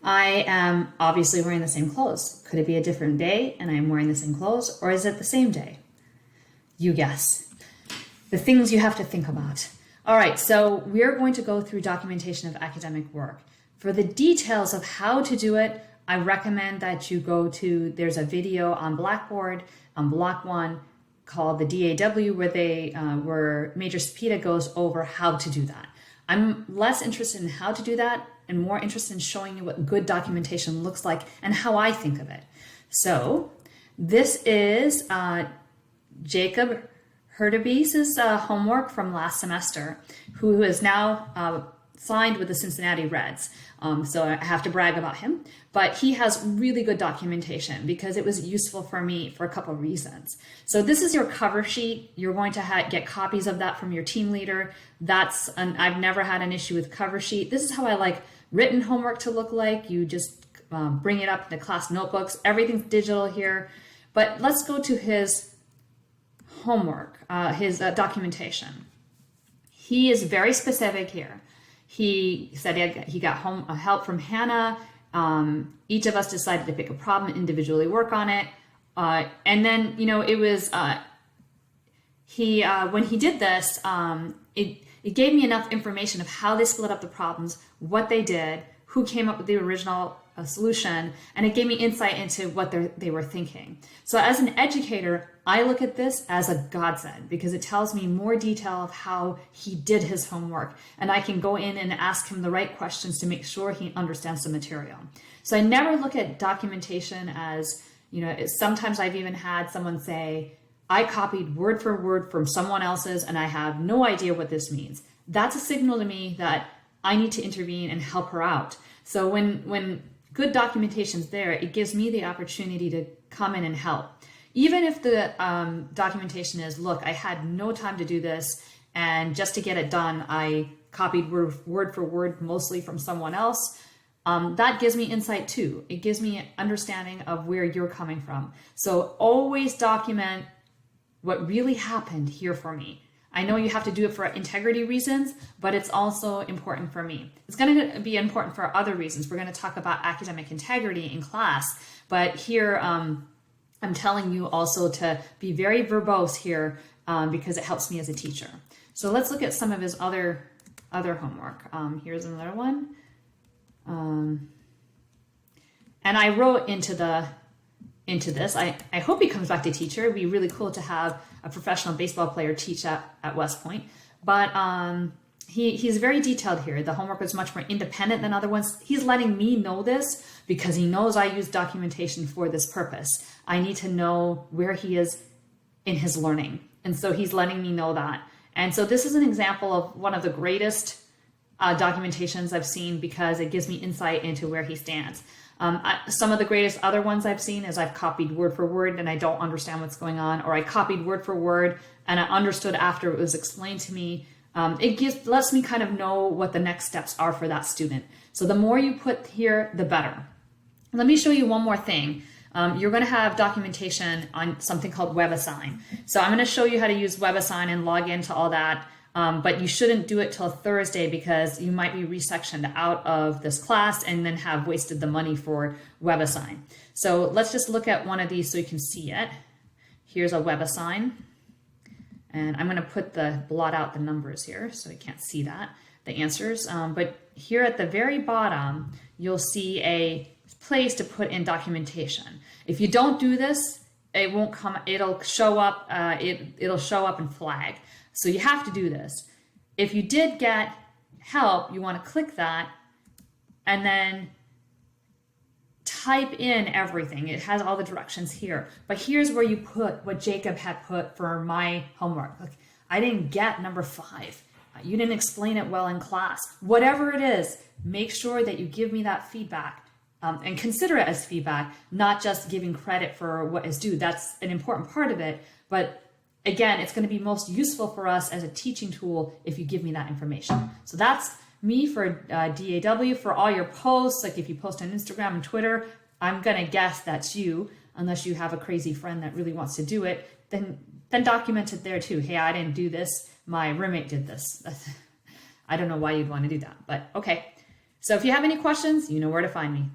I am obviously wearing the same clothes. Could it be a different day and I'm wearing the same clothes, or is it the same day? You guess. The things you have to think about. All right, so we're going to go through documentation of academic work. For the details of how to do it, I recommend that you go to, there's a video on Blackboard, on Block 1, called the DAW, where Major Sapita goes over how to do that. I'm less interested in how to do that and more interested in showing you what good documentation looks like and how I think of it. So this is Jacob Hurtubis's homework from last semester, who is now signed with the Cincinnati Reds. So I have to brag about him, but he has really good documentation because it was useful for me for a couple of reasons. So this is your cover sheet. You're going to get copies of that from your team leader. I've never had an issue with cover sheet. This is how I like written homework to look like. You just bring it up in the class notebooks. Everything's digital here, but let's go to his homework, his documentation. He is very specific here. He said he got help from Hannah. Each of us decided to pick a problem, individually work on it. And then, it was, when he did this, it gave me enough information of how they split up the problems, what they did, who came up with the original solution, and it gave me insight into what they were thinking. So as an educator, I look at this as a godsend because it tells me more detail of how he did his homework, and I can go in and ask him the right questions to make sure he understands the material. So I never look at documentation as, sometimes I've even had someone say, I copied word for word from someone else's and I have no idea what this means. That's a signal to me that I need to intervene and help her out. So when good documentation's there, it gives me the opportunity to come in and help. Even if the documentation is, look, I had no time to do this, and just to get it done, I copied word for word, mostly from someone else, that gives me insight too. It gives me an understanding of where you're coming from. So always document what really happened here for me. I know you have to do it for integrity reasons, but it's also important for me. It's going to be important for other reasons. We're going to talk about academic integrity in class, but here I'm telling you also to be very verbose here because it helps me as a teacher. So let's look at some of his other homework. Here's another one. And I wrote into this. I hope he comes back to teacher. It'd be really cool to have a professional baseball player teach at West Point. But he's very detailed here. The homework is much more independent than other ones. He's letting me know this because he knows I use documentation for this purpose. I need to know where he is in his learning. And so he's letting me know that. And so this is an example of one of the greatest documentations I've seen because it gives me insight into where he stands. Some of the greatest other ones I've seen is I've copied word for word and I don't understand what's going on, or I copied word for word and I understood after it was explained to me. It lets me kind of know what the next steps are for that student. So the more you put here, the better. Let me show you one more thing. You're going to have documentation on something called WebAssign. So I'm going to show you how to use WebAssign and log into all that. But you shouldn't do it till Thursday because you might be resectioned out of this class and then have wasted the money for WebAssign. So let's just look at one of these so you can see it. Here's a WebAssign. And I'm going to blot out the numbers here so you can't see that, the answers. But here at the very bottom, you'll see a place to put in documentation. If you don't do this, it won't come, it'll show up, it'll show up and flag. So you have to do this. If you did get help, you want to click that and then type in everything. It has all the directions here. But here's where you put what Jacob had put for my homework. Like, I didn't get number 5. You didn't explain it well in class. Whatever it is, make sure that you give me that feedback and consider it as feedback, not just giving credit for what is due. That's an important part of it. But again, it's going to be most useful for us as a teaching tool if you give me that information. So that's me for DAW. For all your posts, like if you post on Instagram and Twitter, I'm going to guess that's you, unless you have a crazy friend that really wants to do it, then document it there too. Hey, I didn't do this. My roommate did this. I don't know why you'd want to do that, but okay. So if you have any questions, you know where to find me.